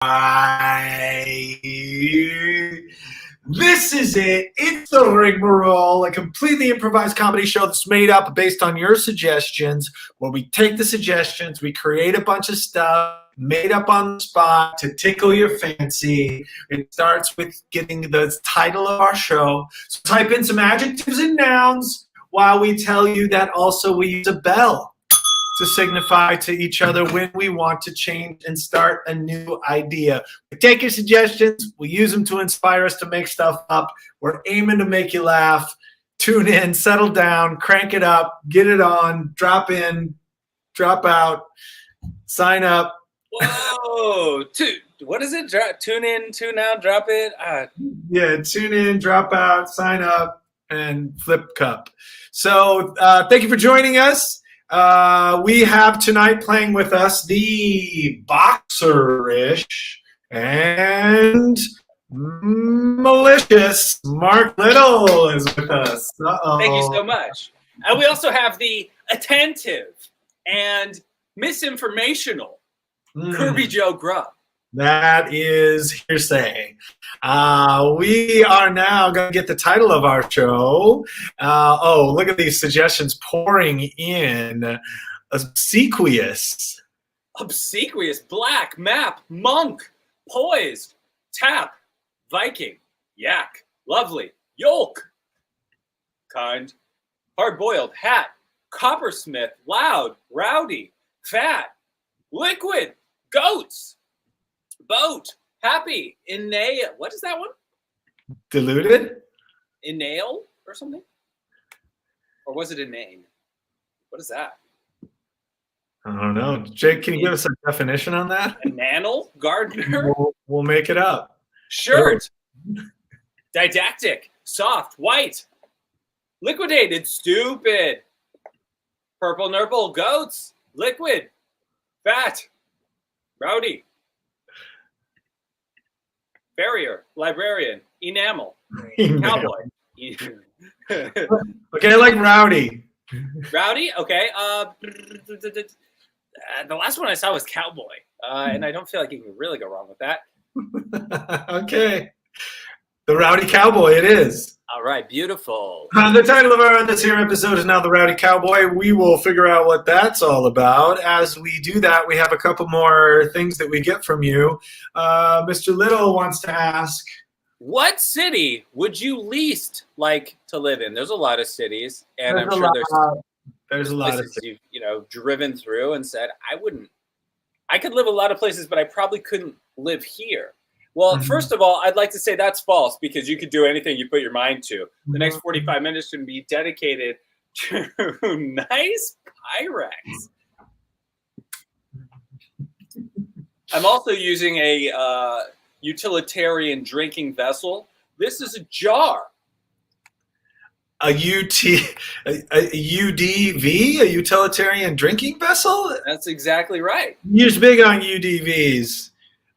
This is it. It's the Rigmarole, a completely improvised comedy show that's made up based on your suggestions, where we take the suggestions, we create a bunch of stuff made up on the spot to tickle your fancy. It starts with getting the title of our show. So type in some adjectives and nouns while we tell you that also we use a bell to signify to each other when we want to change and start a new idea. We take your suggestions, we use them to inspire us to make stuff up. We're aiming to make you laugh. Tune in, settle down, crank it up, get it on, drop in, drop out, sign up. Whoa! What is it? Tune in, tune out, drop it? Yeah, tune in, drop out, sign up, and flip cup. So thank you for joining us. We have tonight playing with us the boxer-ish and malicious Marc Little is with us. Thank you so much. And we also have the attentive and misinformational Kerby Joe Grubb. That is hearsay. We are now going to get the title of our show. Look at these suggestions pouring in. Obsequious. Obsequious, black, map, monk, poised, tap, Viking, yak, lovely, yolk, kind, hard-boiled, hat, coppersmith, loud, rowdy, fat, liquid, goats, boat, happy, what is that one? Diluted? Inale or something? Or was it inane? What is that? I don't know. Jake, can you give us a definition on that? Enanel? Gardener? We'll make it up. Shirt. Didactic. Soft. White. Liquidated. Stupid. Purple nurple. Goats. Liquid. Fat. Rowdy. Barrier. Librarian. Enamel. Cowboy. Okay, I like rowdy. Rowdy? Okay. The last one I saw was cowboy. And I don't feel like you can really go wrong with that. Okay. The Rowdy Cowboy it is. All right, beautiful. The title of this here episode is now The Rowdy Cowboy. We will figure out what that's all about. As we do that, we have a couple more things that we get from you. Mr. Little wants to ask, what city would you least like to live in? There's a lot of cities, and I'm sure there's a lot of cities you've driven through and said, I could live a lot of places, but I probably couldn't live here. Well, first of all, I'd like to say that's false, because you could do anything you put your mind to. The next 45 minutes can be dedicated to nice Pyrex. I'm also using a utilitarian drinking vessel. This is a jar. A UDV, a utilitarian drinking vessel? That's exactly right. You're big on UDVs.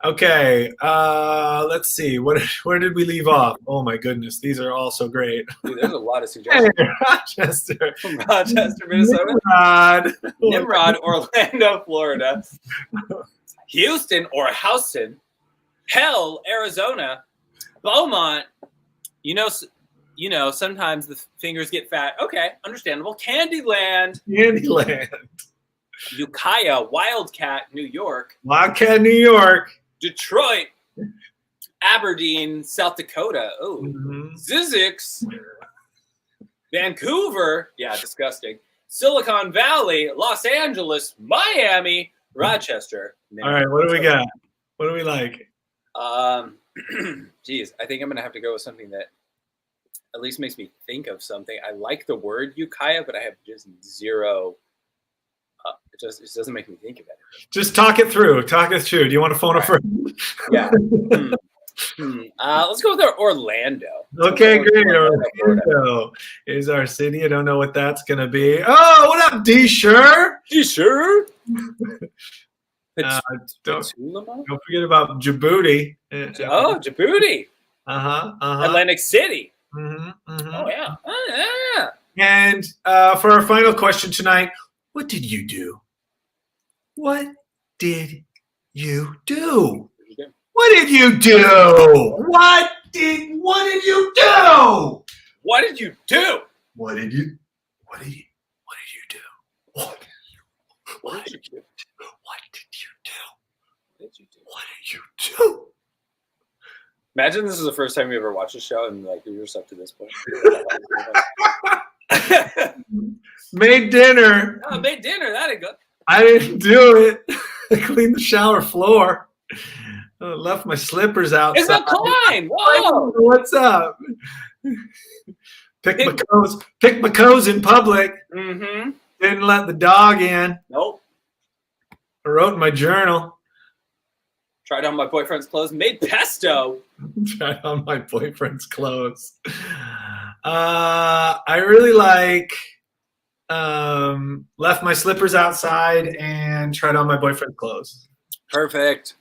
Okay, let's see. Where did we leave off? Oh my goodness, these are all so great. Dude, there's a lot of suggestions. Hey, Rochester. From Rochester, Minnesota. Nimrod, Orlando, Florida. Houston or Houston. Hell, Arizona. Beaumont. Sometimes the fingers get fat. Okay, understandable. Candyland. Ukiah, Wildcat, New York. Wildcat, New York. Detroit. Aberdeen, South Dakota. Oh, Zizix. Vancouver. Yeah, disgusting. Silicon Valley, Los Angeles, Miami, Rochester. All right, what do we got? What do we like? Geez, I think I'm going to have to go with something that at least makes me think of something. I like the word Ukiah, but I have just zero. It just doesn't make me think of it. Just talk it through. Talk it through. Do you want to phone a friend? Yeah. Let's go with Orlando. Okay, great. Orlando is our city. I don't know what that's going to be. Oh, what up, D-Sure? D-Sure? Don't forget about Djibouti. Oh, Djibouti. Atlantic City. Oh, yeah. And for our final question tonight, what did you do? What did you do? What did you do? What did you do? What did you do? What did you do? What did you do? What did you do? Imagine this is the first time you ever watched a show and like you're just up to this point. Made dinner. Oh, made dinner. That'd go. I didn't do it. I cleaned the shower floor. I left my slippers outside. It's a climb. Whoa. What's up? Pick my toes in public. Mm-hmm. Didn't let the dog in. Nope. I wrote in my journal. Tried on my boyfriend's clothes. Made pesto. Tried on my boyfriend's clothes. I really like left my slippers outside and tried on my boyfriend's clothes. Perfect.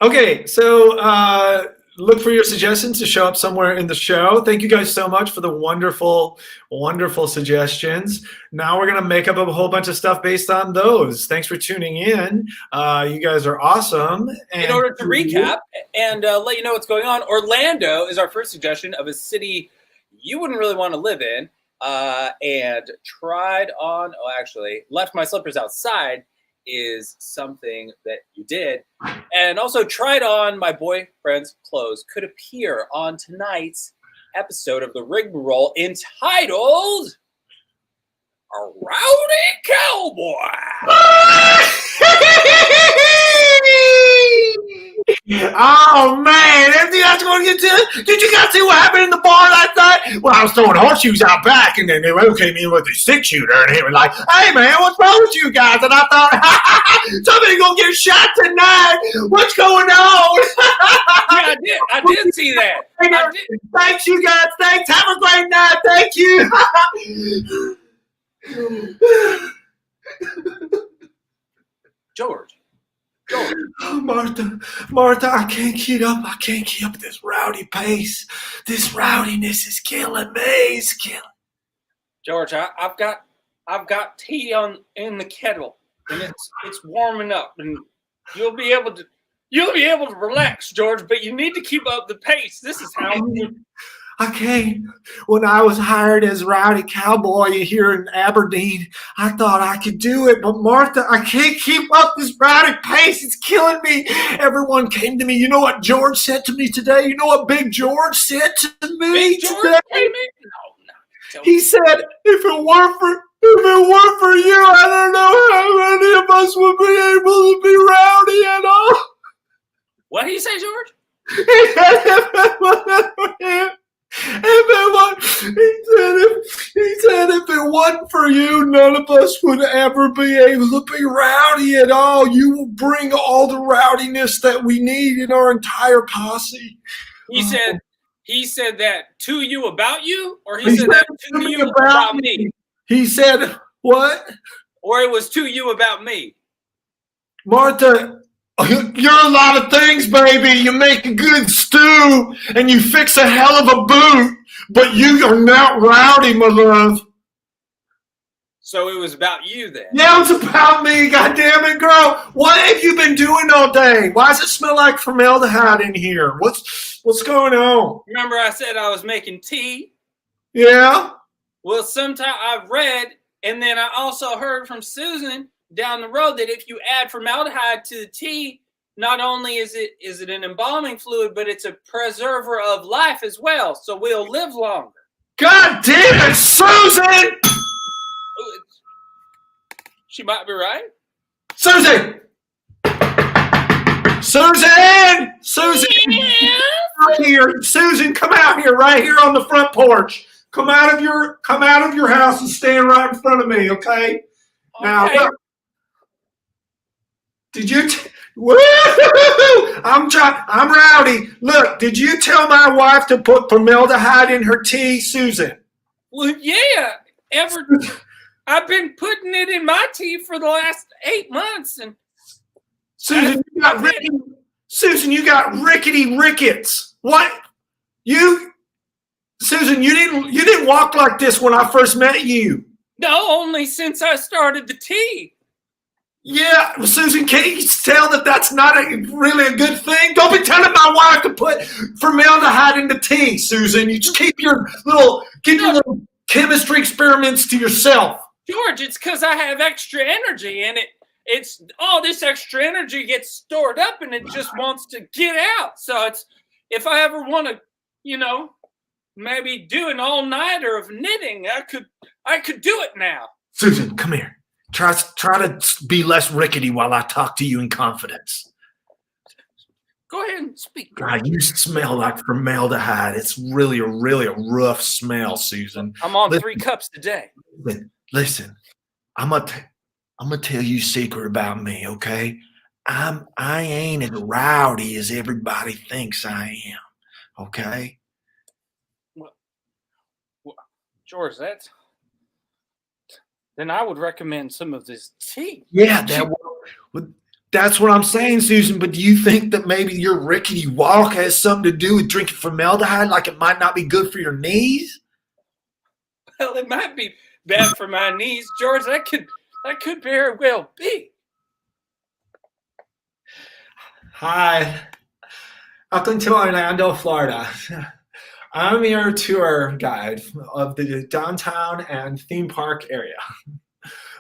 Okay, so look for your suggestions to show up somewhere in the show. Thank you guys so much for the wonderful, wonderful suggestions. Now we're going to make up a whole bunch of stuff based on those. Thanks for tuning in. You guys are awesome. And in order to recap and let you know what's going on, Orlando is our first suggestion of a city you wouldn't really want to live in, and left my slippers outside is something that you did, and also tried on my boyfriend's clothes could appear on tonight's episode of the Rigmarole entitled "A Rowdy Cowboy." Oh man, everything that's going to get to. Did you guys see what happened in the bar last night? Well, I was throwing horseshoes out back, and then they came in with a 6-shooter, and they were like, "Hey man, what's wrong with you guys?" And I thought, somebody gonna get shot tonight. What's going on? Yeah, I did see that. I did. Thanks, you guys. Thanks. Have a great night. Thank you. George. Oh, Martha, I can't keep up. I can't keep up this rowdy pace. This rowdiness is killing me. It's killing. George, I've got tea in the kettle, and it's warming up, and you'll be able to relax, George. But you need to keep up the pace. This is how. I can't. When I was hired as Rowdy Cowboy here in Aberdeen, I thought I could do it. But Martha, I can't keep up this rowdy pace. It's killing me. Everyone came to me. You know what George said to me today? You know what Big George said to me today? No. He said, if it weren't for you, I don't know how many of us would be able to be rowdy at all. What did he say, George? He said if it wasn't for you, none of us would ever be able to be rowdy at all. You will bring all the rowdiness that we need in our entire posse. He said that to you about you, or he said that to you about me? He said what? Or it was to you about me. Martha, you're a lot of things, baby. You make a good stew and you fix a hell of a boot, but you are not rowdy, my love. So it was about you then? Yeah, it was about me. God damn it, girl. What have you been doing all day? Why does it smell like formaldehyde in here? What's going on? Remember I said I was making tea? Yeah. Well, sometime I've read, and then I also heard from Susan down the road that if you add formaldehyde to the tea, not only is it an embalming fluid, but it's a preserver of life as well. So we'll live longer. God damn it, Susan! She might be right. Susan! Yeah. Out here, Susan, come out here, right here on the front porch. Come out of your house and stand right in front of me, okay? Now, look. Did you? I'm Rowdy. Look, did you tell my wife to put formaldehyde in her tea, Susan? Well, yeah. I've been putting it in my tea for the last 8 months, and Susan, you got rickety rickets. What? Susan, you didn't walk like this when I first met you. No, only since I started the tea. Yeah, Susan, can't you tell that that's not really a good thing? Don't be telling my wife to put formaldehyde in the tea, Susan. You just keep your little chemistry experiments to yourself. George, it's because I have extra energy, and it's all this extra energy gets stored up, and it just wants to get out. So it's if I ever want to, maybe do an all-nighter of knitting, I could do it now. Susan, come here. Try to be less rickety while I talk to you in confidence. Go ahead and speak. God, you smell like formaldehyde. It's really a rough smell, Susan. I'm on 3 cups today. Listen, I'm gonna tell you a secret about me, okay? I ain't as rowdy as everybody thinks I am, okay? Well, George, then I would recommend some of this tea. Yeah, that's what I'm saying, Susan. But do you think that maybe your rickety walk has something to do with drinking formaldehyde, like it might not be good for your knees? Well, it might be bad for my knees, George. That could very well be. Hi, welcome to Orlando, Florida. I'm your tour guide of the downtown and theme park area.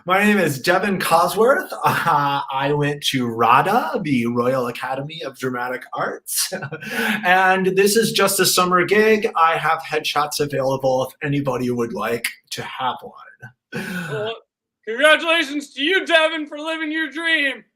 My name is Devin Cosworth. I went to RADA, the Royal Academy of Dramatic Arts. And this is just a summer gig. I have headshots available if anybody would like to have one. Well, congratulations to you, Devin, for living your dream.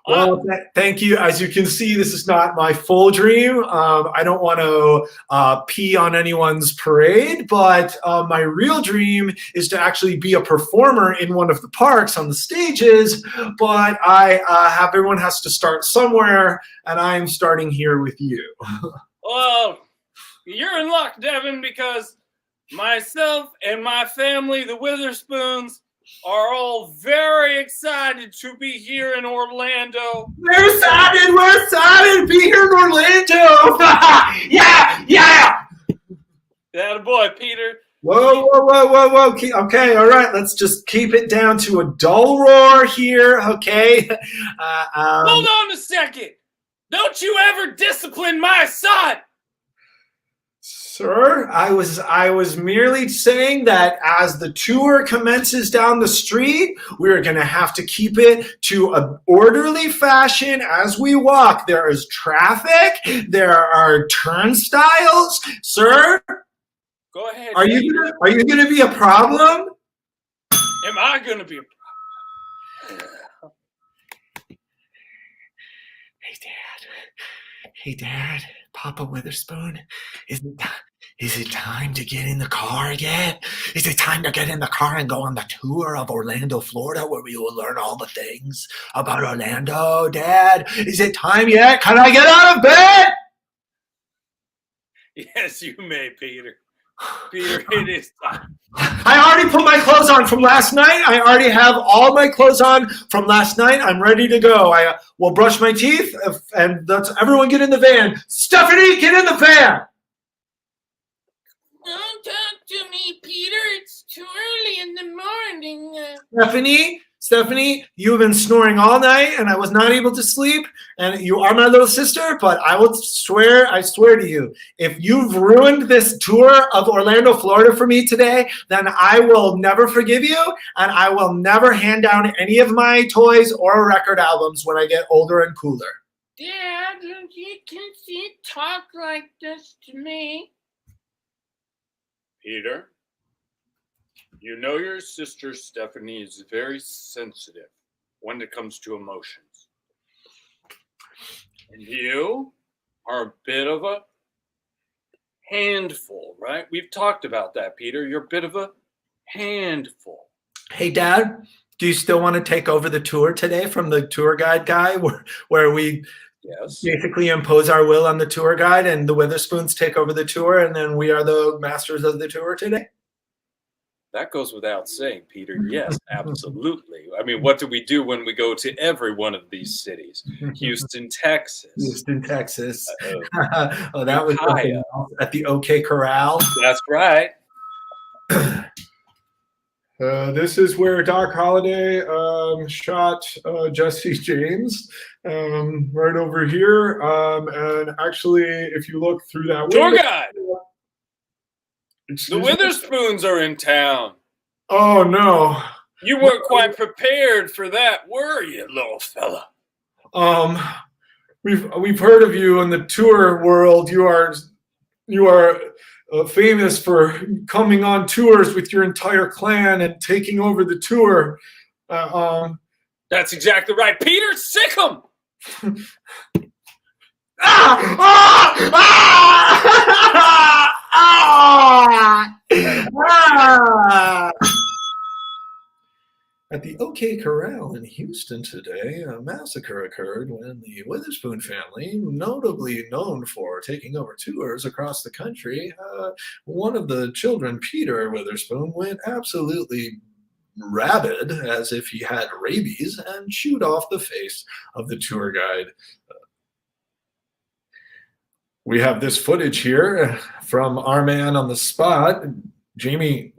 Well, thank you. As you can see, this is not my full dream. I don't want to pee on anyone's parade, but my real dream is to actually be a performer in one of the parks on the stages. But everyone has to start somewhere, and I'm starting here with you. Well, you're in luck, Devin, because myself and my family, the Witherspoons, are all very excited to be here in Orlando. We're excited to be here in Orlando. Yeah. That boy, Peter. Whoa. Okay, all right. Let's just keep it down to a dull roar here, okay? Hold on a second. Don't you ever discipline my son. Sir, I was merely saying that as the tour commences down the street, we're going to have to keep it to an orderly fashion as we walk. There is traffic. There are turnstiles. Sir, go ahead. Are you going to be a problem? Am I going to be a problem? Hey, Dad. Papa Witherspoon, is it time to get in the car yet? Is it time to get in the car and go on the tour of Orlando, Florida, where we will learn all the things about Orlando, Dad? Is it time yet? Can I get out of bed? Yes, you may, Peter. Peter, it is time. I already put my clothes on from last night. I already have all my clothes on from last night. I'm ready to go. I will brush my teeth, and let's everyone get in the van. Stephanie, get in the van. Don't talk to me, Peter. It's too early in the morning. Stephanie, you have been snoring all night, and I was not able to sleep. And you are my little sister, but I swear to you, if you've ruined this tour of Orlando, Florida for me today, then I will never forgive you, and I will never hand down any of my toys or record albums when I get older and cooler. Dad, you can't talk like this to me. Peter, you know your sister Stephanie is very sensitive when it comes to emotions. And you are a bit of a handful, right? We've talked about that, Peter. You're a bit of a handful. Hey, Dad, do you still want to take over the tour today from the tour guide guy where we basically impose our will on the tour guide and the Witherspoons take over the tour and then we are the masters of the tour today? That goes without saying, Peter. Yes, absolutely. I mean, what do we do when we go to every one of these cities? Houston, Texas. Oh, that was at the OK Corral. That's right. This is where Doc Holliday shot Jesse James, right over here. And actually, if you look through that Tour window, guide. The Witherspoons are in town. Oh no! You weren't quite prepared for that, were you, little fella? We've heard of you in the tour world. You are famous for coming on tours with your entire clan and taking over the tour. That's exactly right, Peter. Sick 'em. At the OK Corral in Houston today, a massacre occurred when the Witherspoon family, notably known for taking over tours across the country, one of the children, Peter Witherspoon, went absolutely rabid as if he had rabies and chewed off the face of the tour guide. We have this footage here from our man on the spot, Jamie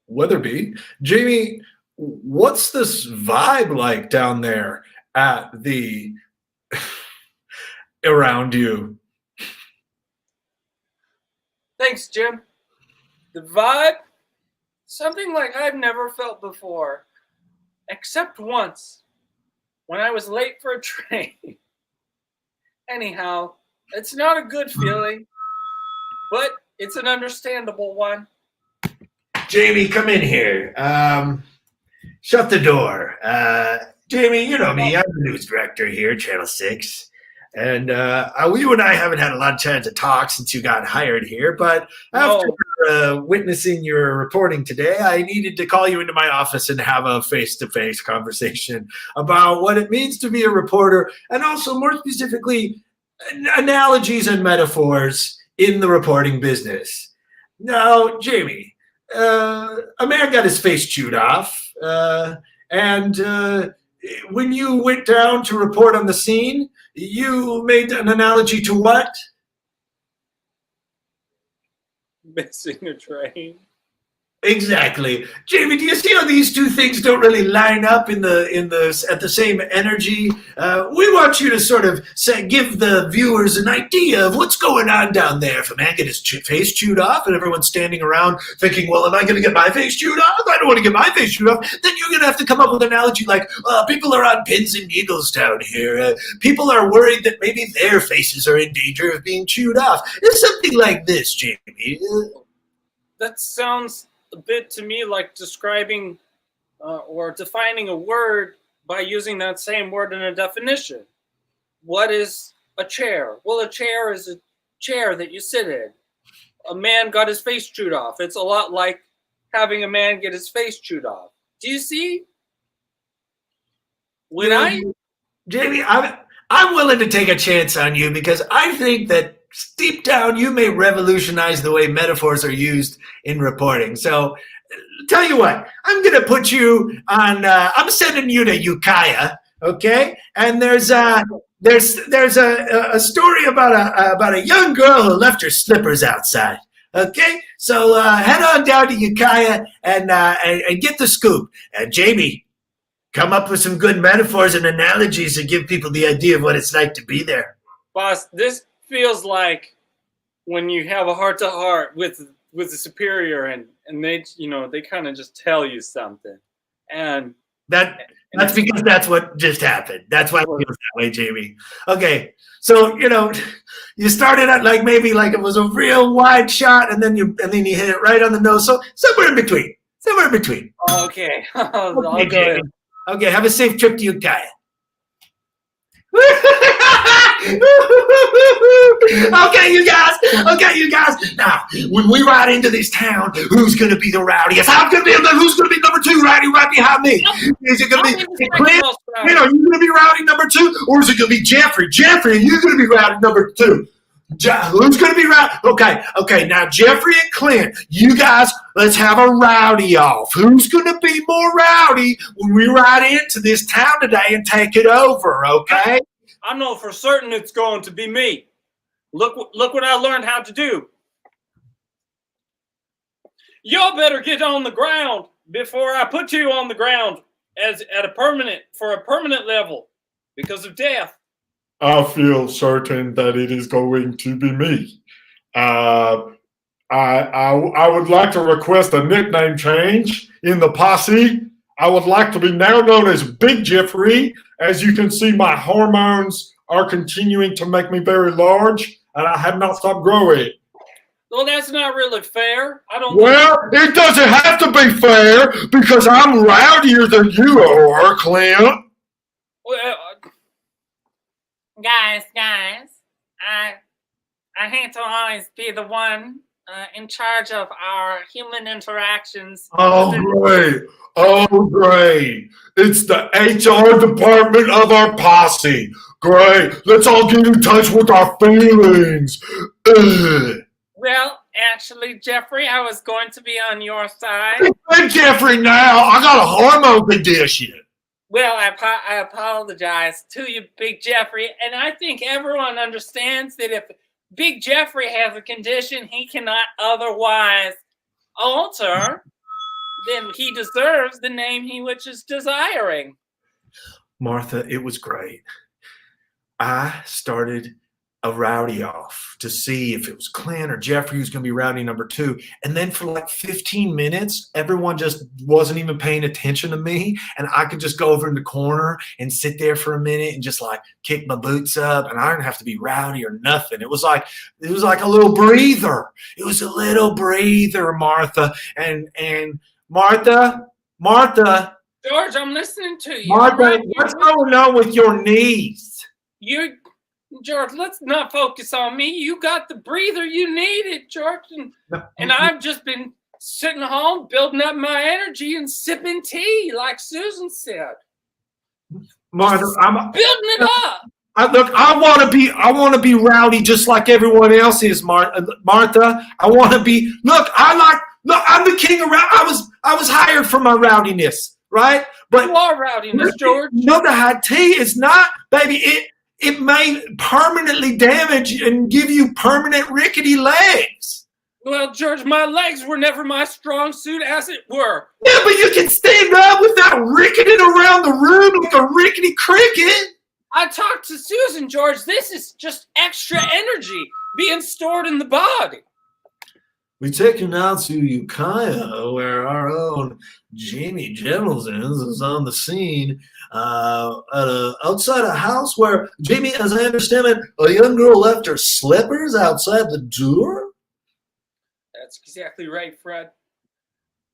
Weatherby. Jamie, what's this vibe like down there at the around you? Thanks, Jim. The vibe, something like I've never felt before, except once when I was late for a train. Anyhow, it's not a good feeling, but it's an understandable one. Jamie, come in here. Shut the door. Jamie, you know me. I'm the news director here, Channel 6. And you and I haven't had a lot of time to talk since you got hired here. But after witnessing your reporting today, I needed to call you into my office and have a face-to-face conversation about what it means to be a reporter, and also more specifically, analogies and metaphors in the reporting business. Now, Jamie, a man got his face chewed off. And when you went down to report on the scene, you made an analogy to what? Missing a train. Exactly. Jamie, do you see how these two things don't really line up at the same energy? We want you to sort of give the viewers an idea of what's going on down there. If a man get his face chewed off and everyone's standing around thinking, well, am I going to get my face chewed off? I don't want to get my face chewed off. Then you're going to have to come up with an analogy like, people are on pins and needles down here. People are worried that maybe their faces are in danger of being chewed off. It's something like this, Jamie. That sounds a bit to me like describing or defining a word by using that same word in a definition. What is a chair? Well, a chair is a chair that you sit in. A man got his face chewed off. It's a lot like having a man get his face chewed off. Do you see? Jamie, I'm willing to take a chance on you because I think that deep down, you may revolutionize the way metaphors are used in reporting. So, tell you what, I'm going to put you on. I'm sending you to Ukiah, okay? And there's a story about a young girl who left her slippers outside. Okay, so head on down to Ukiah and get the scoop. And Jamie, come up with some good metaphors and analogies to give people the idea of what it's like to be there. Boss, this feels like when you have a heart-to-heart with the superior and they kind of just tell you something, and that's because that's what just happened. That's why it feels that way, Jamie. Okay, so you started out like maybe like it was a real wide shot, and then you hit it right on the nose. So somewhere in between. Okay. I'll go. Okay, have a safe trip to Ukiah. Okay, you guys. Now, when we ride into this town, who's going to be the rowdiest? Who's going to be number 2 rowdy right behind me? Is it going to be Clint? Are you going to be rowdy number 2? Or is it going to be Jeffrey? Jeffrey, are you going to be rowdy number 2? Who's going to be rowdy? Okay, now Jeffrey and Clint, you guys, let's have a rowdy off. Who's going to be more rowdy when we ride into this town today and take it over, okay? I know for certain it's going to be me. Look what I learned how to do. Y'all better get on the ground before I put you on the ground for a permanent level because of death. I feel certain that it is going to be me. I would like to request a nickname change in the posse. I would like to be now known as Big Jeffrey. As you can see, my hormones are continuing to make me very large, and I have not stopped growing. Well, that's not really fair. Well, it doesn't have to be fair because I'm rowdier than you are, Clint. Well, Guys, I hate to always be the one in charge of our human interactions. Oh, great. Oh, great. It's the HR department of our posse. Great. Let's all get in touch with our feelings. Ugh. Well, actually, Jeffrey, I was going to be on your side. Hey, Jeffrey, now I got a hormone condition. Well, I apologize to you, Big Jeffrey, and I think everyone understands that if Big Jeffrey has a condition he cannot otherwise alter, then he deserves the name he which is desiring. Martha, it was great. I started a rowdy off to see if it was Clint or Jeffrey who's going to be rowdy number 2. And then for like 15 minutes, everyone just wasn't even paying attention to me. And I could just go over in the corner and sit there for a minute and just like kick my boots up. And I didn't have to be rowdy or nothing. It was like a little breather. It was a little breather, Martha. And Martha. George, I'm listening to you. Martha, Right, what's going on with your knees? George, let's not focus on me. You got the breather you needed, George. And I've just been sitting home, building up my energy and sipping tea, like Susan said. Martha, I'm building it up. I want to be rowdy just like everyone else is, Martha. I want to be. I'm the king of rowdy. I was hired for my rowdiness, right? But you are rowdiness, George. The hot tea is not, baby. It may permanently damage and give you permanent rickety legs. Well, George, my legs were never my strong suit, as it were. Yeah, but you can stand up without ricketing around the room like a rickety cricket. I talked to Susan, George. This is just extra energy being stored in the body. We take you now to Ukiah, where our own Jamie Jemelsons is on the scene outside a house where, Jamie, as I understand it, a young girl left her slippers outside the door? That's exactly right, Fred.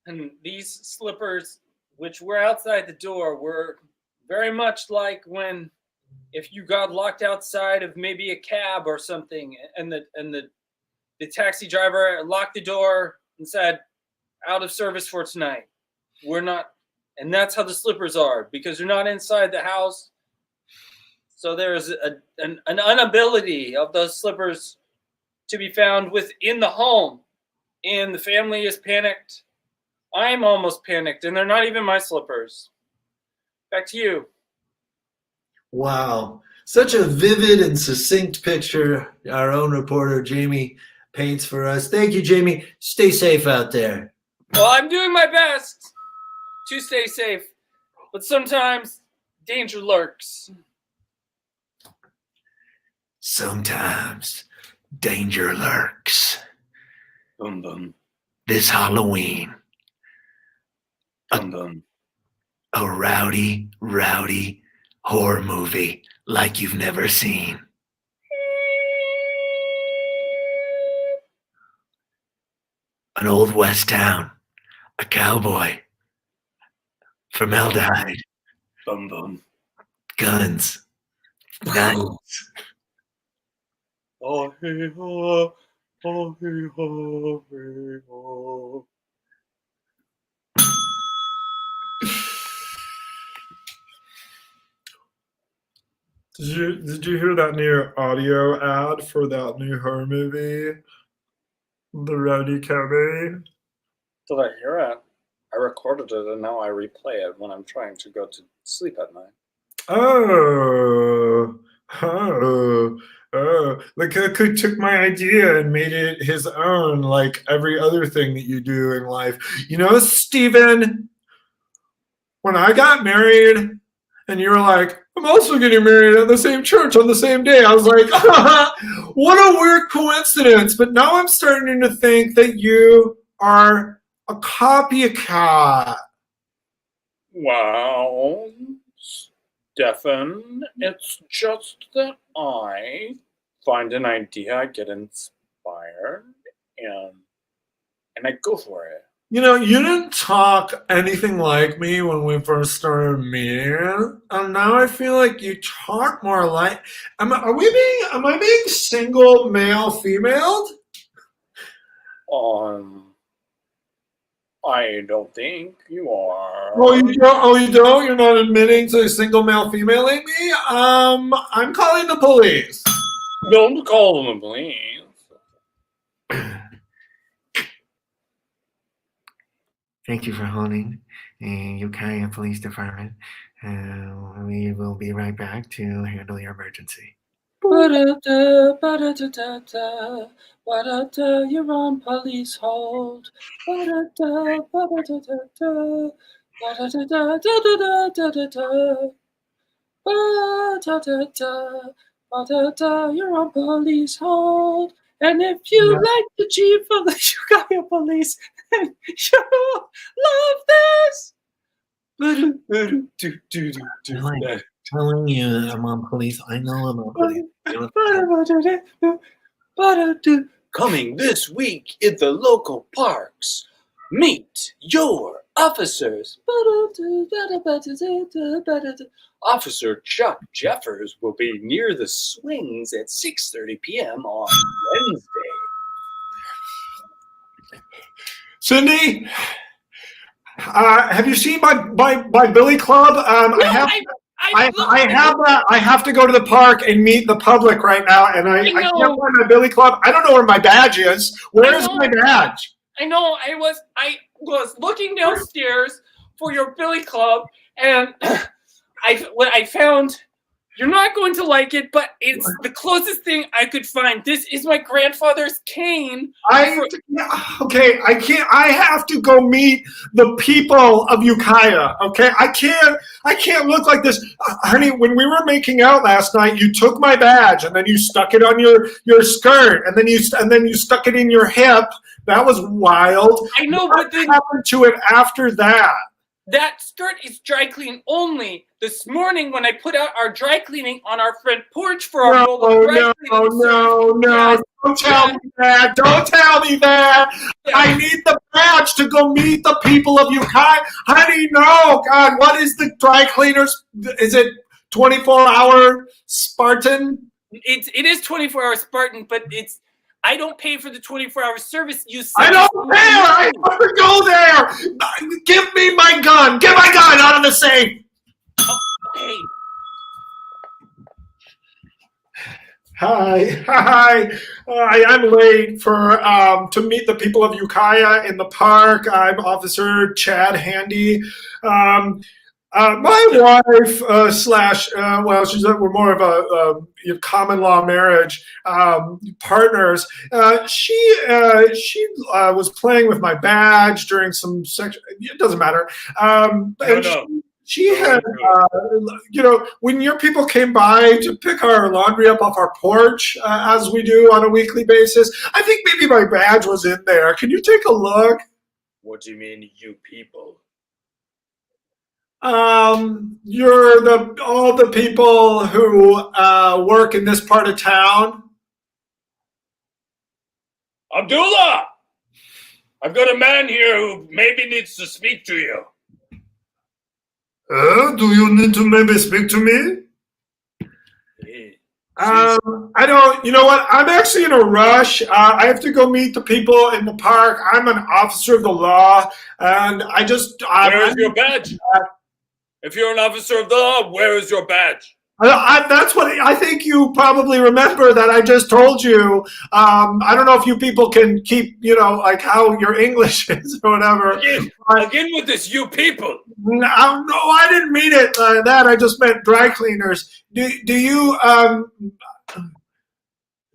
And these slippers, which were outside the door, were very much like when if you got locked outside of maybe a cab or something and the taxi driver locked the door and said, out of service for tonight. We're not, and that's how the slippers are, because you're not inside the house. So there's an inability of those slippers to be found within the home. And the family is panicked. I'm almost panicked, and they're not even my slippers. Back to you. Wow. Such a vivid and succinct picture our own reporter, Jamie, paints for us. Thank you, Jamie. Stay safe out there. Well, I'm doing my best to stay safe, but sometimes danger lurks. Sometimes danger lurks. Boom, boom. This Halloween, Boom, boom. a rowdy horror movie like you've never seen. An old west town, a cowboy, formaldehyde, Boom, boom. guns, knives. Oh, hey, ho. Oh, hey, ho, hey, ho. Did you hear that new audio ad for that new horror movie, The Rowdy Cowboy? Did I hear it? I recorded it and now I replay it when I'm trying to go to sleep at night. Oh, Like Cook took my idea and made it his own, like every other thing that you do in life. You know, Steven, when I got married and you were like, I'm also getting married at the same church on the same day, I was like, what a weird coincidence. But now I'm starting to think that you are a copycat. Well, Stefan, it's just that I find an idea, I get inspired, and I go for it. You know, you didn't talk anything like me when we first started meeting, and now I feel like you talk more like. Am I being single, male, female? I don't think you are. Oh, you don't? Oh, you don't? You're not admitting to single, male, femaling me? I'm calling the police. Don't call them the police. Thank you for holding the Ukiah Police Department. We will be right back to handle your emergency. Ba-da-da, ba-da-da-da-da, ba-da-da, you're on police hold. Ba-da-da, ba-da-da-da-da, ba-da-da-da-da-da-da-da-da, ba-da-da-da, ba-da-da, you're on police hold. And if you like the chief of the Ukiah Police, and you love this. Telling you I'm on police. I know I'm on police. Coming this week in the local parks, meet your officers. Officer Chuck Jeffers will be near the swings at 6:30 p.m. on Wednesday. Cindy, have you seen my Billy Club? I have to go to the park and meet the public right now, and I can't find my Billy Club. I don't know where my badge is. Where is my badge? I know. I was looking downstairs for your Billy Club, and I found. You're not going to like it, but it's the closest thing I could find. This is my grandfather's cane. Okay, I can't. I have to go meet the people of Ukiah. Okay, I can't look like this, honey. When we were making out last night, you took my badge and then you stuck it on your skirt, and then you stuck it in your hip. That was wild. I know, what happened to it after that? That skirt is dry clean only. This morning when I put out our dry cleaning on our front porch for our mobile dry cleaning service. Don't tell me that. Don't tell me that. Yeah. I need the badge to go meet the people of Ukiah. Honey, no. God, what is the dry cleaners? Is it 24-hour Spartan? It is 24-hour Spartan, but I don't pay for the 24-hour service. I don't care. I have to go there. Give me my gun. Get my gun out of the safe. Okay. Hi. I'm late for to meet the people of Ukiah in the park. I'm Officer Chad Handy. My wife we're more of a common law marriage partners. She was playing with my badge during some section. It doesn't matter. She had, when your people came by to pick our laundry up off our porch, as we do on a weekly basis, I think maybe my badge was in there. Can you take a look? What do you mean, you people? You're all the people who work in this part of town. Abdullah! I've got a man here who maybe needs to speak to you. Do you need to maybe speak to me? I don't, you know what? I'm actually in a rush. I have to go meet the people in the park. I'm an officer of the law, and Where's your badge? If you're an officer of the law, where is your badge? That's what I think you probably remember that I just told you. I don't know if you people can keep, like how your English is or whatever. Again with this, you people. No, I didn't mean it that. I just meant dry cleaners. Do you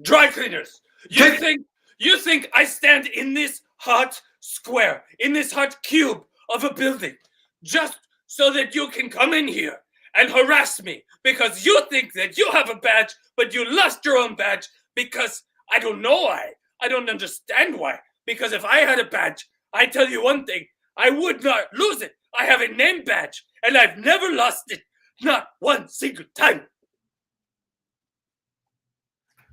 Dry cleaners. You think I stand in this hot square, in this hot cube of a building, just so that you can come in here and harass me because you think that you have a badge, but you lost your own badge because I don't know why. I don't understand why. Because if I had a badge, I tell you one thing, I would not lose it. I have a name badge, and I've never lost it. Not one single time.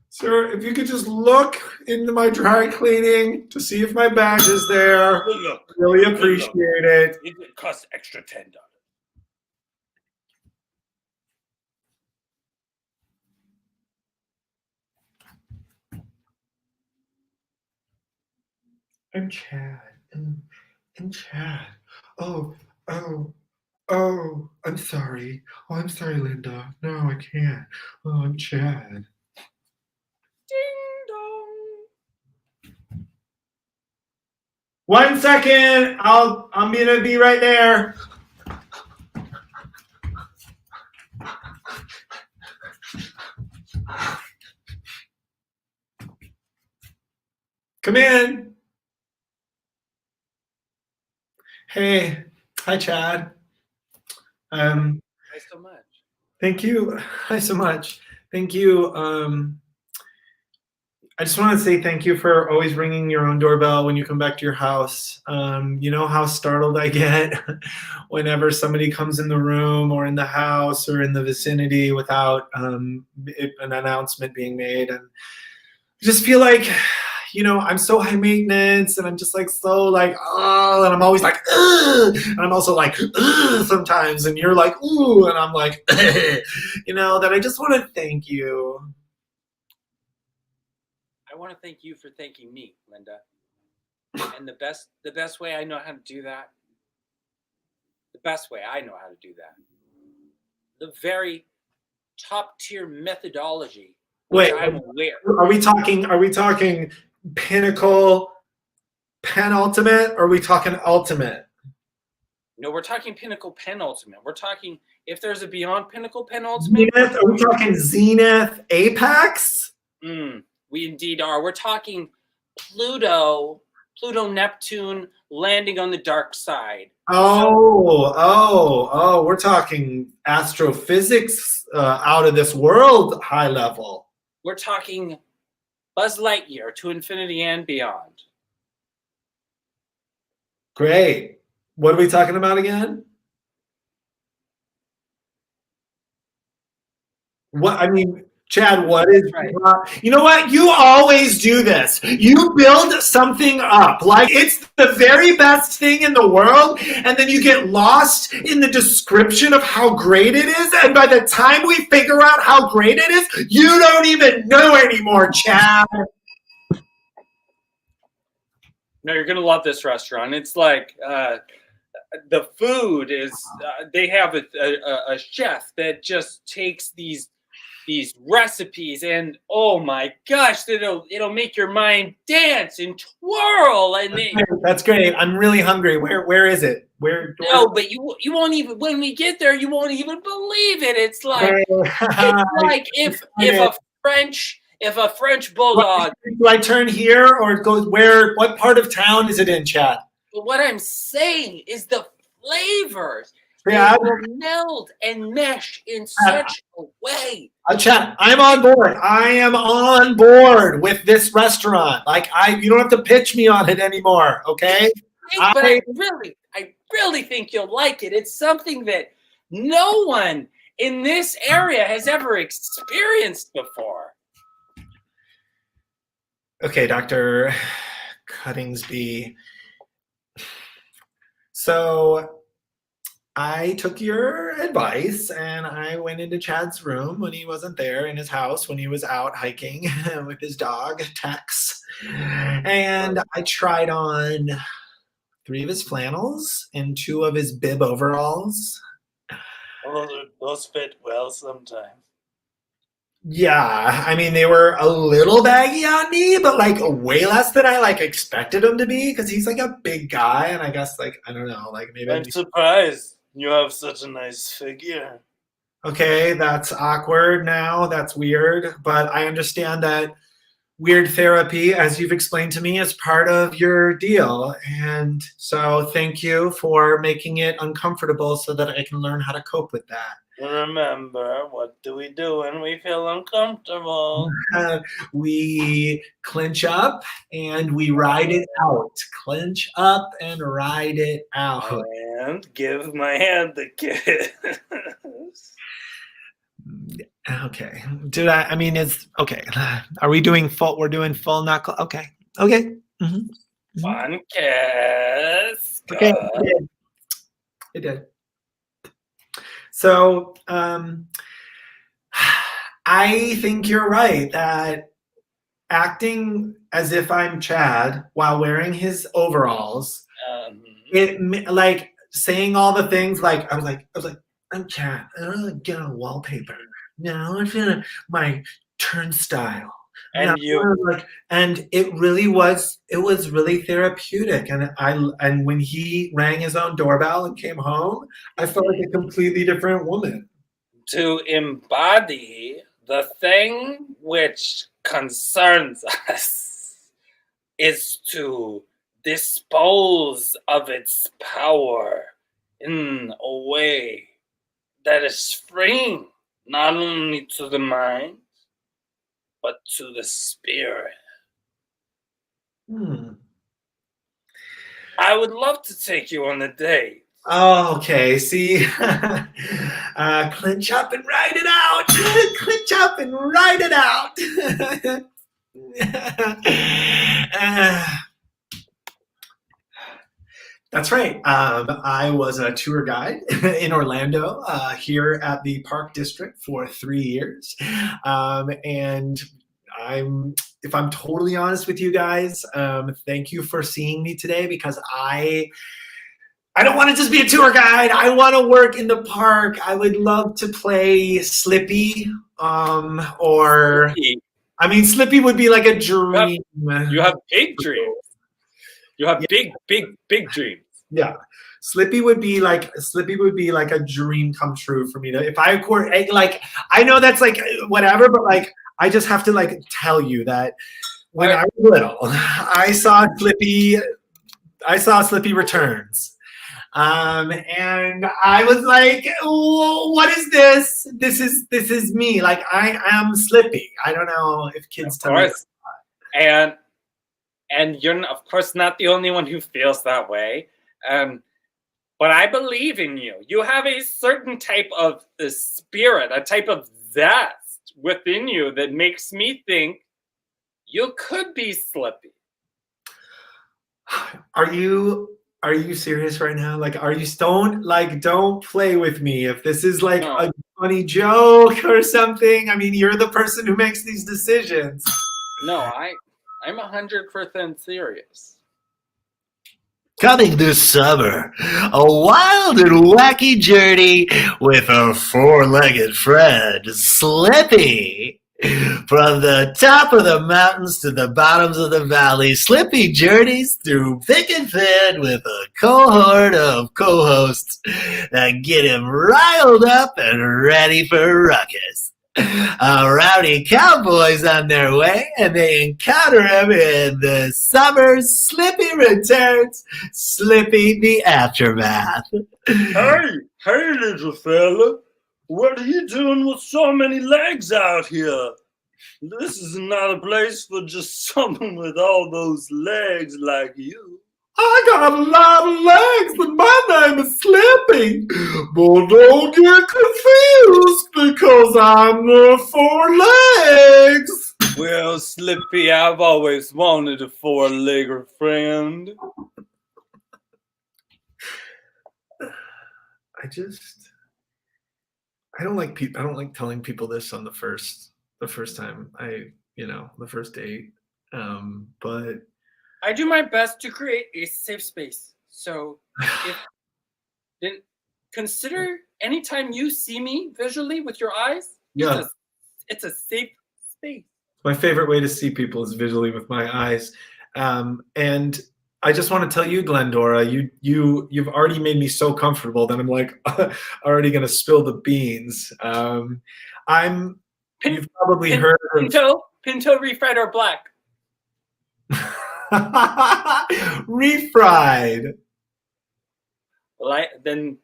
Sir, if you could just look into my dry cleaning to see if my badge is there. Good look. Really appreciate it. It costs extra $10. I'm Chad. I'm Chad. Oh, I'm sorry. Oh, I'm sorry, Linda. No, I can't. Oh, I'm Chad. Ding dong. 1 second. I'm gonna be right there. Come in. Hey, hi, Chad. Thanks so much. Thank you. Hi, so much. Thank you. I just want to say thank you for always ringing your own doorbell when you come back to your house. You know how startled I get whenever somebody comes in the room or in the house or in the vicinity without an announcement being made. And I just feel like, you know, I'm so high maintenance and I'm just like so like, oh, and I'm always like, ugh, and I'm also like, ugh, sometimes, and you're like, ooh, and I'm like, you know, that I just want to thank you. I want to thank you for thanking me, Linda. And the best way I know how to do that, the very top tier methodology. Wait, I'm aware. are we talking pinnacle, penultimate, or are we talking ultimate? No, we're talking pinnacle penultimate. We're talking if there's a beyond pinnacle penultimate. Zenith? Are we talking Zenith Apex? We indeed are. We're talking Pluto, Neptune landing on the dark side. We're talking astrophysics out of this world high level. We're talking Buzz Lightyear to infinity and beyond. Great. What are we talking about again? Chad, what is right? You know what? You always do this. You build something up like it's the very best thing in the world, and then you get lost in the description of how great it is, and by the time we figure out how great it is, you don't even know anymore, Chad. No, you're going to love this restaurant. It's like the food is, they have a chef that just takes these recipes and oh my gosh, it'll make your mind dance and twirl. And that's great. I'm really hungry. Where is it? No, but you won't even, when we get there, you won't even believe it. It's like if a French bulldog. Do I turn here or it goes where? What part of town is it in, Chad? But what I'm saying is the flavors. Yeah, they will meld and mesh in such a way. Chad, I'm on board. I am on board with this restaurant. You don't have to pitch me on it anymore, okay? But I really think you'll like it. It's something that no one in this area has ever experienced before. Okay, Dr. Cuttingsby. So I took your advice and I went into Chad's room when he wasn't there, in his house when he was out hiking with his dog, Tex. And I tried on 3 of his flannels and 2 of his bib overalls. Well, those fit well sometimes. Yeah, I mean, they were a little baggy on me, but way less than I expected them to be, because he's a big guy, and I guess I don't know, maybe I'm surprised you have such a nice figure. Okay, that's awkward now. That's weird, but I understand that weird therapy, as you've explained to me, is part of your deal. And so thank you for making it uncomfortable so that I can learn how to cope with that. Remember, what do we do when we feel uncomfortable? We clinch up and we ride it out. Clinch up and ride it out. And give my hand a kiss. Okay. I mean, it's okay. Are we doing full? We're doing full knuckle. Okay. Okay. One kiss. Okay. It did. So, I think you're right that acting as if I'm Chad while wearing his overalls, it like saying all the things like I was like, I'm Chad. I don't really get on wallpaper. No, I'm feeling my turnstile. And and it was really therapeutic. And when he rang his own doorbell and came home, I felt like a completely different woman. To embody the thing which concerns us is to dispose of its power in a way that is freeing, not only to the mind, but to the spirit. I would love to take you on a date. Oh, okay. See, clinch up and ride it out. Clinch up and ride it out. That's right. I was a tour guide in Orlando here at the Park District for 3 years. And if I'm totally honest with you guys, thank you for seeing me today, because I don't want to just be a tour guide. I want to work in the park. I would love to play Slippy, Slippy would be like a dream. You have big dreams. You have big dreams. Yeah. Slippy would be like a dream come true for me. If I I know that's like whatever, but like I just have to like tell you that when I was little, I saw Slippy Returns. And I was like, what is this? This is me. Like I am Slippy. I don't know if kids tell me. And you're, of course, not the only one who feels that way. But I believe in you. You have a certain type of spirit, a type of zest within you that makes me think you could be Slippy. Are you serious right now? Like, are you stoned? Like, don't play with me. If this is like a funny joke or something, I mean, you're the person who makes these decisions. No, I'm 100% serious. Coming this summer, a wild and wacky journey with a four-legged friend, Slippy. From the top of the mountains to the bottoms of the valley, Slippy journeys through thick and thin with a cohort of co-hosts that get him riled up and ready for ruckus. Rowdy Cowboys on their way, and they encounter him in the summer. Slippy returns, Slippy the aftermath. Hey, little fella. What are you doing with so many legs out here? This is not a place for just someone with all those legs like you. I got a lot of legs, but my name is Slippy. But don't get confused because I'm the four legs. Well, Slippy, I've always wanted a four-legger friend. I don't like telling people this on the first time. The first date. But I do my best to create a safe space. So then consider anytime you see me visually with your eyes, it's a safe space. My favorite way to see people is visually with my eyes. And I just want to tell you, Glendora, you've already made me so comfortable that I'm like already gonna spill the beans. You've probably heard of Pinto, refried or black? Refried. Well, then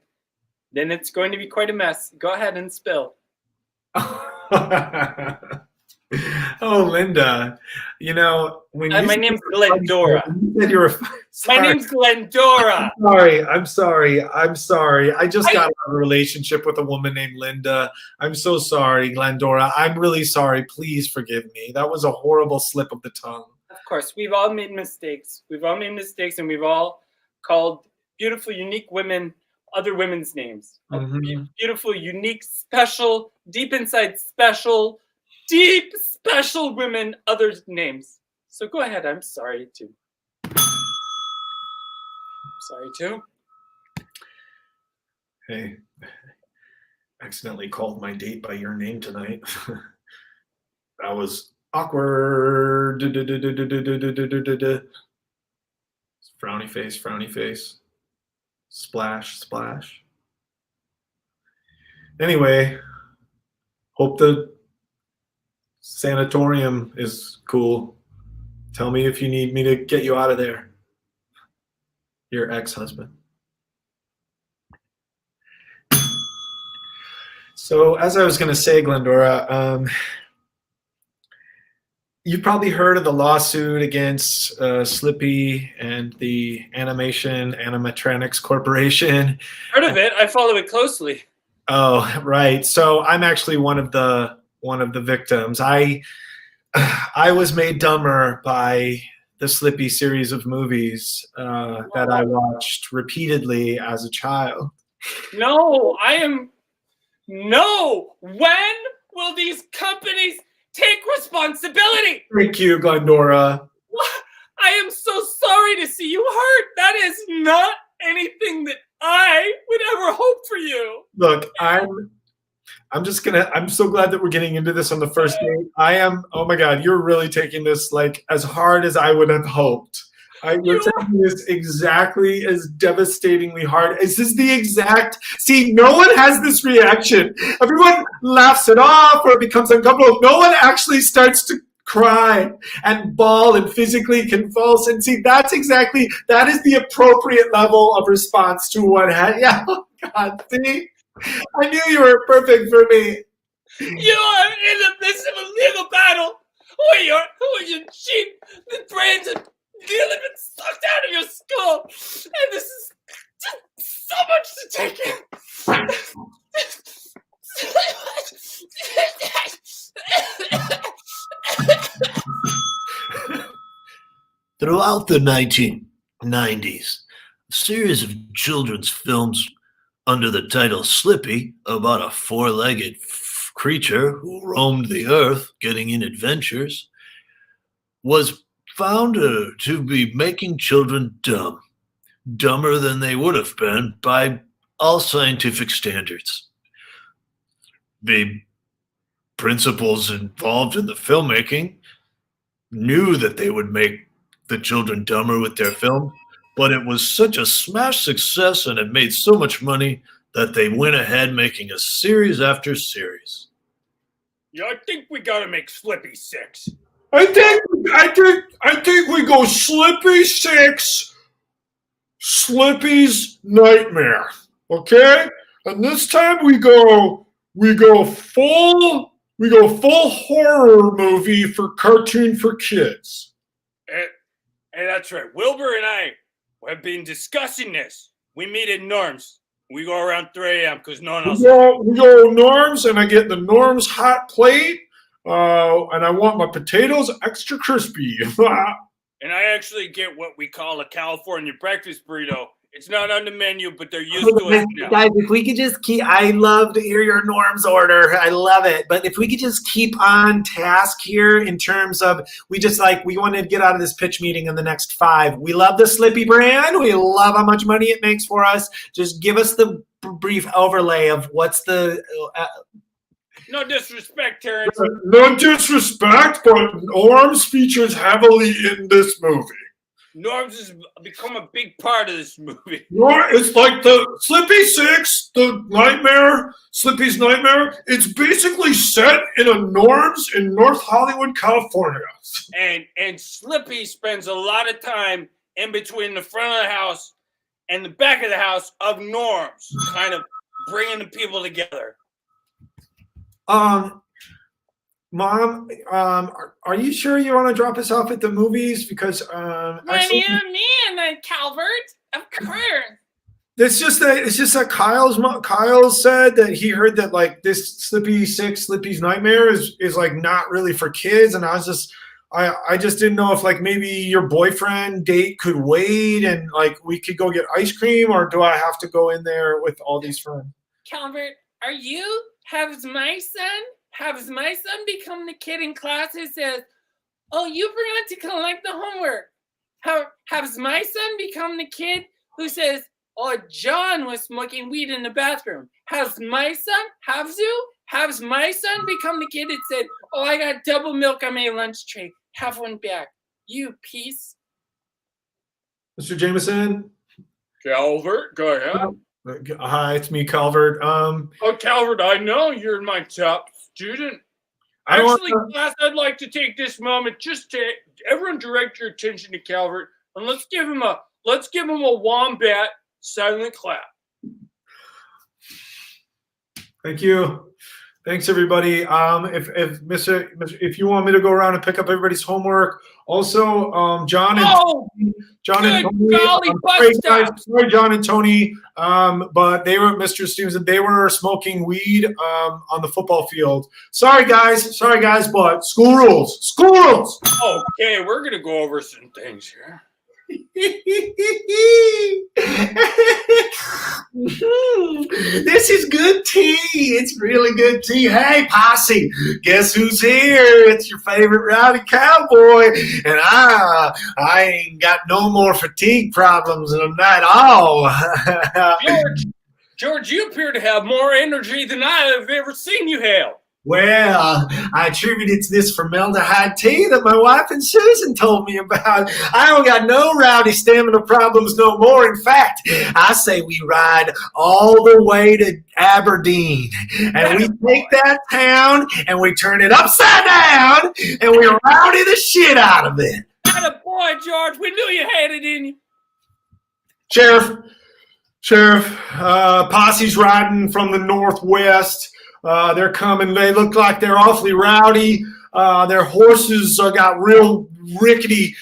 it's going to be quite a mess. Go ahead and spill. Oh, Linda, you know when you my name's Glendora. You said you were. My name's Glendora. I'm sorry. I just got out of a relationship with a woman named Linda. I'm so sorry, Glendora. I'm really sorry. Please forgive me. That was a horrible slip of the tongue. Of course, we've all made mistakes. And we've all called beautiful, unique women other women's names. Mm-hmm. Beautiful, unique, special, deep inside special, deep, special women other names. So go ahead. I'm sorry too. Hey, accidentally called my date by your name tonight. That was awkward. Frowny face. Splash. Anyway, hope the sanatorium is cool. Tell me if you need me to get you out of there. Your ex-husband. So as I was going to say, Glendora, you've probably heard of the lawsuit against Slippy and the Animatronics Corporation. Heard of it. I follow it closely. Oh, right. So I'm actually one of the victims. I was made dumber by the Slippy series of movies that I watched repeatedly as a child. No. When will these companies take responsibility? Thank you, Glendora. I am so sorry to see you hurt. That is not anything that I would ever hope for you. Look, I'm so glad that we're getting into this on the first date. Oh my God, you're really taking this like as hard as I would have hoped. You're taking this exactly as devastatingly hard. Is this the exact? See, no one has this reaction. Everyone laughs it off or it becomes uncomfortable. No one actually starts to cry and bawl and physically convulse. And see, that is the appropriate level of response to what happened. Yeah, oh God, see? I knew you were perfect for me. You are in the midst of a legal battle where your cheap, the brains have nearly been sucked out of your skull. And this is just so much to take in. Throughout the 1990s, a series of children's films under the title Slippy, about a four-legged creature who roamed the earth getting in adventures, was found to be making children dumber than they would have been by all scientific standards. The principals involved in the filmmaking knew that they would make the children dumber with their film, but it was such a smash success and it made so much money that they went ahead making a series after series. Yeah, I think we gotta make Slippy 6. I think we go Slippy 6, Slippy's Nightmare. Okay? And this time we go full horror movie for cartoon for kids. Hey, that's right. Wilbur and I have been discussing this. We meet at Norm's. We go around 3 a.m. because no one else. We go Norm's, and I get the Norm's hot plate, and I want my potatoes extra crispy. And I actually get what we call a California breakfast burrito. It's not on the menu, but they're used to it now. Guys, if we could just I love to hear your Norm's order. I love it. But if we could just keep on task here in terms of we want to get out of this pitch meeting in the next 5. We love the Slippy brand. We love how much money it makes for us. Just give us the brief overlay of what's the... No disrespect, Terrence. No disrespect, but Norm's features heavily in this movie. Norms has become a big part of this movie. It's like the Slippy Six, the Nightmare, Slippy's Nightmare. It's basically set in a Norm's in North Hollywood, California. And Slippy spends a lot of time in between the front of the house and the back of the house of Norm's, kind of bringing the people together. Mom, are you sure you want to drop us off at the movies? Because Me and Calvert, of course. it's just that Kyle said that he heard that like this Slippy Six, Slippy's Nightmare is like not really for kids, and I just didn't know if like maybe your boyfriend date could wait and like we could go get ice cream, or do I have to go in there with all these friends? Calvert, has my son become the kid in class who says, "Oh, you forgot to collect the homework"? Has my son become the kid who says, "Oh, John was smoking weed in the bathroom"? Has my son become the kid that said, "Oh, I got double milk on my lunch tray. Have one back, you piece"? Mr. Jameson? Calvert, go ahead. Hi, it's me, Calvert. Oh, Calvert, I know you're my top student. Actually, class, I'd like to take this moment just to everyone direct your attention to Calvert, and let's give him a wombat silent clap. Thank you. Thanks, everybody. If you want me to go around and pick up everybody's homework, also John and Tony. Sorry, John and Tony. But they were Mr. Stevenson. They were smoking weed on the football field. Sorry, guys. But school rules. Okay, we're gonna go over some things here. This is good tea. It's really good tea. Hey, posse, guess who's here? It's your favorite Rowdy Cowboy, and I ain't got no more fatigue problems than that all. George, you appear to have more energy than I have ever seen you have. Well, I attribute it to this formaldehyde tea that my wife and Susan told me about. I don't got no rowdy stamina problems no more. In fact, I say we ride all the way to Aberdeen, and we take that town, and we turn it upside down, and we rowdy the shit out of it. Attaboy, George. We knew you had it in you. Sheriff, posse's riding from the northwest. They're coming. They look like they're awfully rowdy. Their horses got real rickety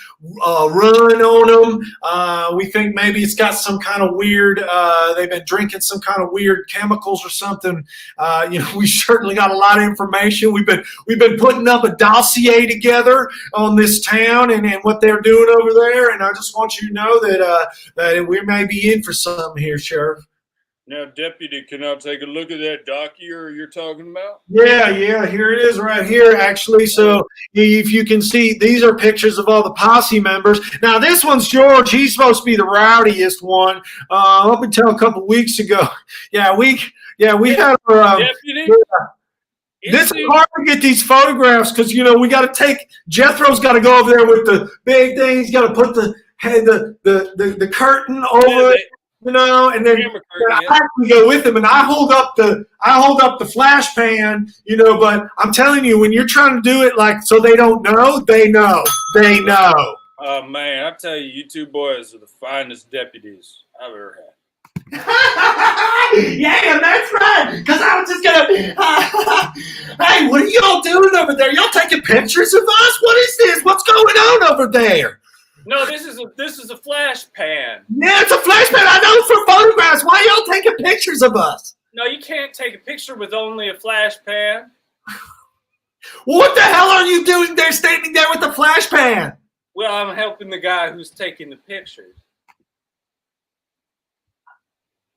run on them. We think maybe it's got some kind of weird, they've been drinking some kind of weird chemicals or something. We certainly got a lot of information. We've been putting up a dossier together on this town and what they're doing over there. And I just want you to know that we may be in for something here, Sheriff. Now, Deputy, can I take a look at that dossier you're talking about? Yeah, here it is right here, actually. So if you can see, these are pictures of all the posse members. Now, this one's George. He's supposed to be the rowdiest one. Up until a couple weeks ago. We had our Deputy? This is hard to get these photographs because, we got to take, Jethro's got to go over there with the big thing. He's got to put the curtain over it. And then I actually go with him, and I hold up the flash pan, But I'm telling you, when you're trying to do it like so they don't know, they know. Oh man, I tell you, you two boys are the finest deputies I've ever had. Yeah, that's right. Because I was just gonna. Hey, what are y'all doing over there? Y'all taking pictures of us? What is this? What's going on over there? No, this is a flash pan. Yeah, it's a flash pan. I know it's for photographs. Why are y'all taking pictures of us? No, you can't take a picture with only a flash pan. What the hell are you doing there, standing there with the flash pan? Well, I'm helping the guy who's taking the pictures.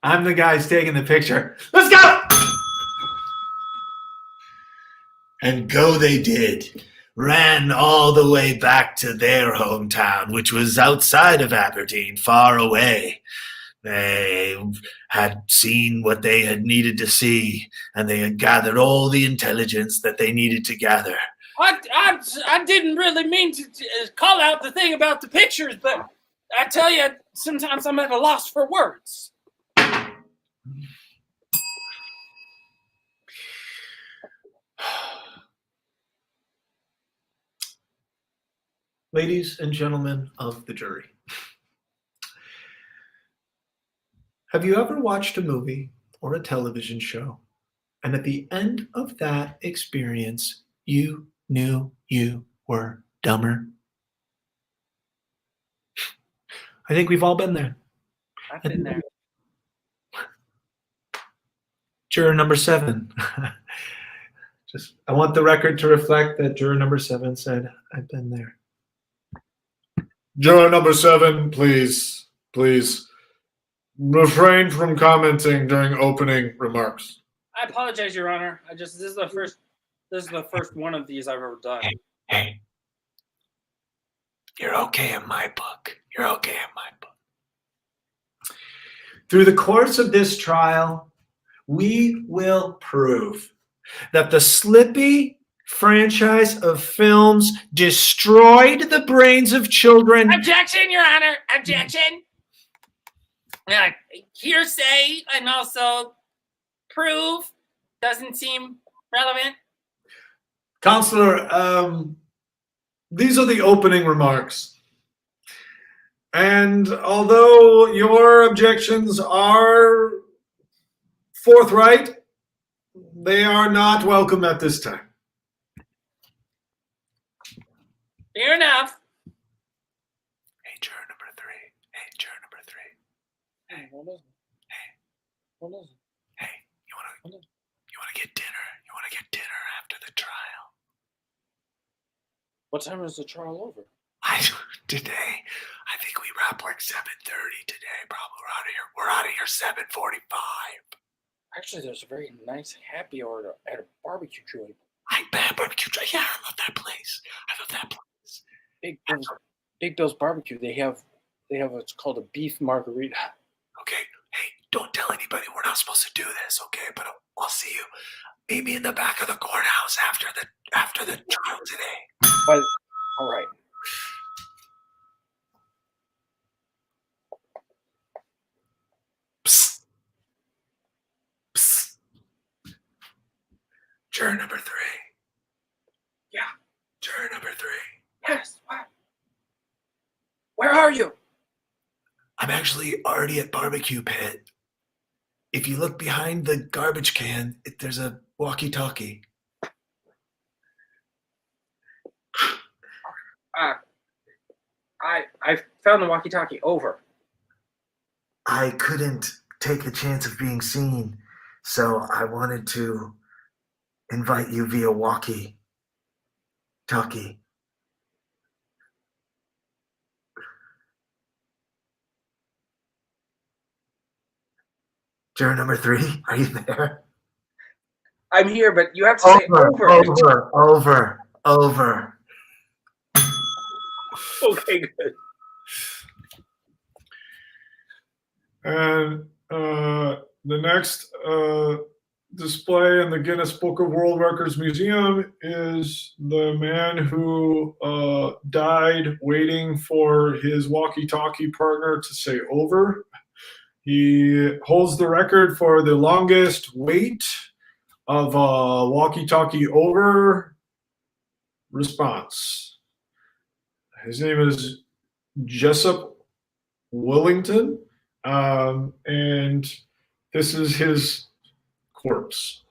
I'm the guy who's taking the picture. Let's go! And go they did. Ran all the way back to their hometown, which was outside of Aberdeen, far away. They had seen what they had needed to see, and they had gathered all the intelligence that they needed to gather. I didn't really mean to call out the thing about the pictures, but I tell you, sometimes I'm at a loss for words. Ladies and gentlemen of the jury, have you ever watched a movie or a television show, and at the end of that experience, you knew you were dumber? I think we've all been there. I've been there. Juror number 7. I want the record to reflect that juror number 7 said, I've been there. Juror number 7, please refrain from commenting during opening remarks. I apologize, Your Honor. This is the first one of these I've ever done. Hey, you're okay in my book. You're okay in my book. Through the course of this trial, we will prove that the Slippy franchise of films destroyed the brains of children. Objection, Your Honor. Objection. Hearsay and also prove doesn't seem relevant. Counselor, these are the opening remarks. And although your objections are forthright, they are not welcome at this time. Fair enough. Hey, juror number 3. Hey, juror number 3. Hey, what is it? What is it? Hey, you wanna get dinner? You wanna get dinner after the trial? What time is the trial over? Today, I think we wrap like 7:30 today. Probably we're out of here 7:45. Actually, there's a very nice happy hour at a barbecue joint. Barbecue. Yeah, I love that place. Big Bill's Barbecue. They have what's called a beef margarita. Okay. Hey, don't tell anybody we're not supposed to do this, okay? But I'll see you. Meet me in the back of the courthouse after the trial today. But all right. Psst. Psst. Juror number 3. Yeah. Juror number 3. Yes. What? Where are you? I'm actually already at barbecue pit. If you look behind the garbage can, there's a walkie-talkie. I found the walkie-talkie. Over. I couldn't take the chance of being seen, so I wanted to invite you via walkie-talkie. Juror number 3, are you there? I'm here, but you have to say over. Over. Okay, good. And the next display in the Guinness Book of World Records Museum is the man who died waiting for his walkie-talkie partner to say over. He holds the record for the longest wait of a walkie-talkie over response. His name is Jessup Willington, and this is his corpse.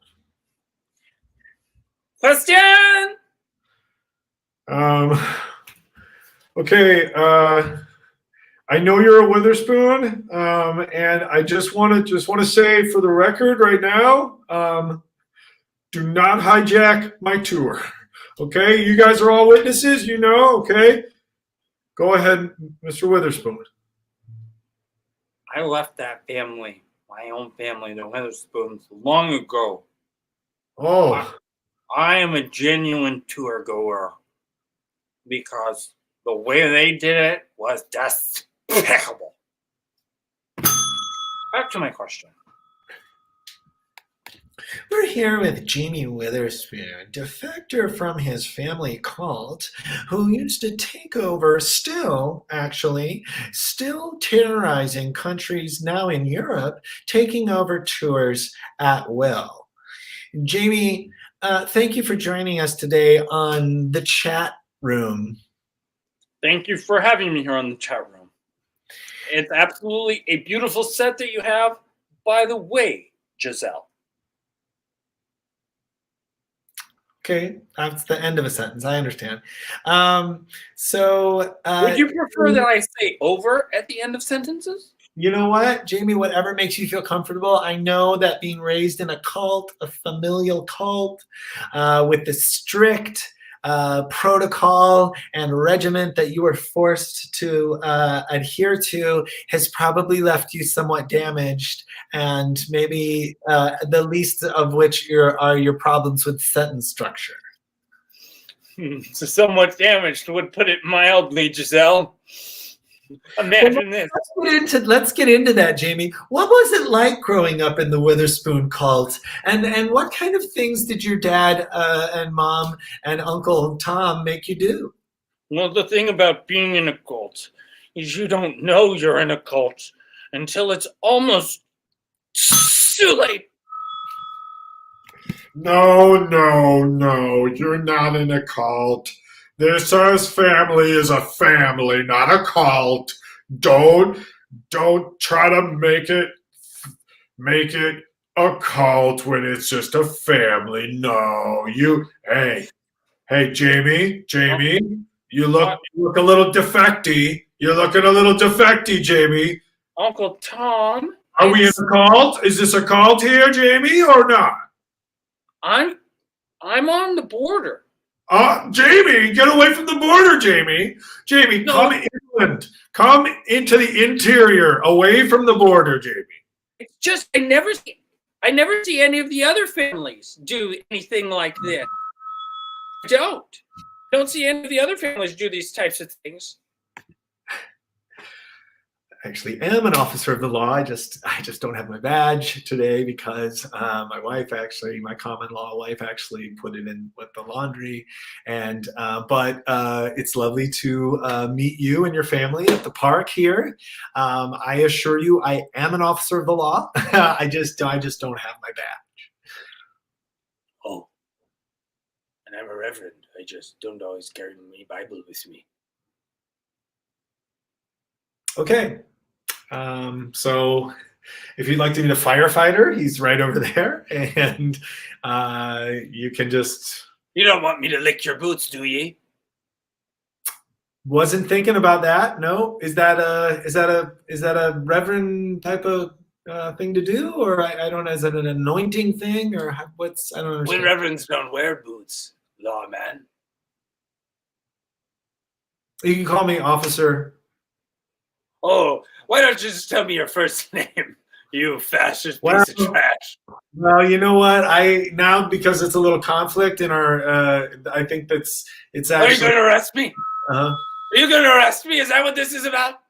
Question. Okay. I know you're a Witherspoon, and I just want to say for the record right now, do not hijack my tour. Okay, you guys are all witnesses, you know. Okay, go ahead, Mr. Witherspoon. I left that family, my own family, the Witherspoons, long ago. Oh, I am a genuine tour goer because the way they did it was despicable. Back to my question. We're here with Jamie Witherspoon, defector from his family cult, who used to take over, still terrorizing countries now in Europe, taking over tours at will. Jamie, thank you for joining us today on the chat room. Thank you for having me here on the chat room. It's absolutely a beautiful set that you have. By the way, Giselle. Okay, that's the end of a sentence. I understand. Would you prefer that I say over at the end of sentences? You know what, Jamie, whatever makes you feel comfortable. I know that being raised in a cult, a familial cult, with the strict protocol and regiment that you were forced to adhere to has probably left you somewhat damaged, and maybe the least of which are your problems with sentence structure. So somewhat damaged would put it mildly, Giselle. Imagine this. Let's get into that, Jamie. What was it like growing up in the Witherspoon cult? And what kind of things did your dad and mom and Uncle Tom make you do? Well, the thing about being in a cult is you don't know you're in a cult until it's almost too late. No, you're not in a cult. This says family is a family, not a cult. Don't try to make it a cult when it's just a family. No, hey, Jamie, you look a little defecty. You're looking a little defecty, Jamie. Uncle Tom. Are we in a cult? Is this a cult here, Jamie, or not? I'm on the border. Jamie, get away from the border, Jamie. Jamie, no. Come inland. Come into the interior, away from the border, Jamie. It's just I never see any of the other families do anything like this. I don't see any of the other families do these types of things. Actually am an officer of the law. I just don't have my badge today because my common law wife actually put it in with the laundry. And but it's lovely to meet you and your family at the park here. I assure you, I am an officer of the law. I just don't have my badge. Oh, and I'm a reverend. I just don't always carry my Bible with me. Okay. So if you'd like to meet a firefighter, he's right over there, and you can just... You don't want me to lick your boots, do you? Wasn't thinking about that. No. Is that a reverend type of thing to do, or I don't know, is it an anointing thing, or what's, I don't understand. When reverends don't wear boots, lawman. You can call me Officer. Oh, why don't you just tell me your first name, you fascist piece of trash? Well, you know what? Because it's a little conflict in our, I think it's actually... Are you going to arrest me? Uh-huh. Are you going to arrest me? Is that what this is about?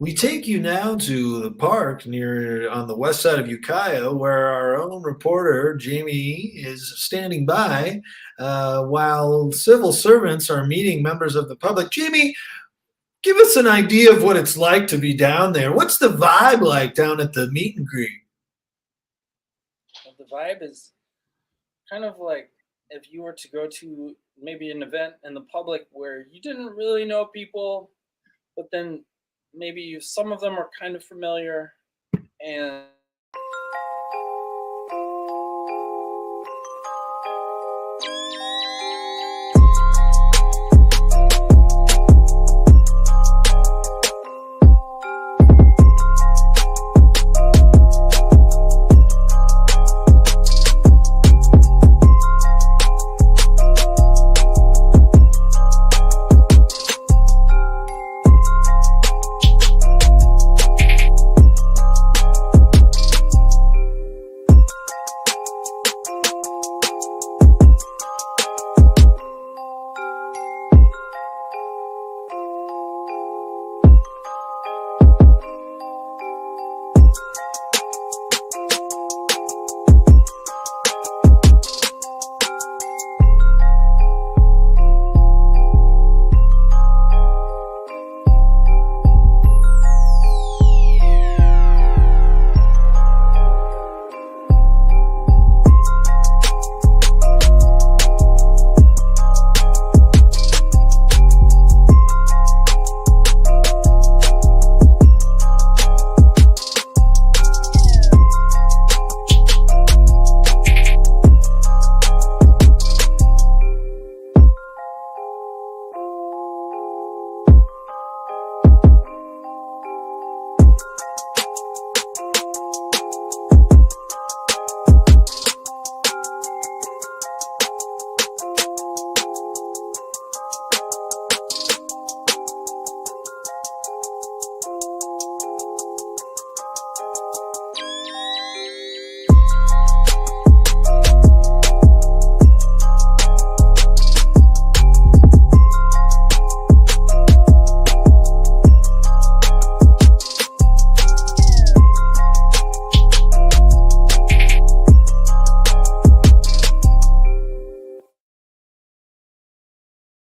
We take you now to the park on the west side of Ukiah, where our own reporter, Jamie, is standing by while civil servants are meeting members of the public. Jamie, give us an idea of what it's like to be down there. What's the vibe like down at the meet and greet? Well, the vibe is kind of like if you were to go to maybe an event in the public where you didn't really know people, but then maybe some of them are kind of familiar, and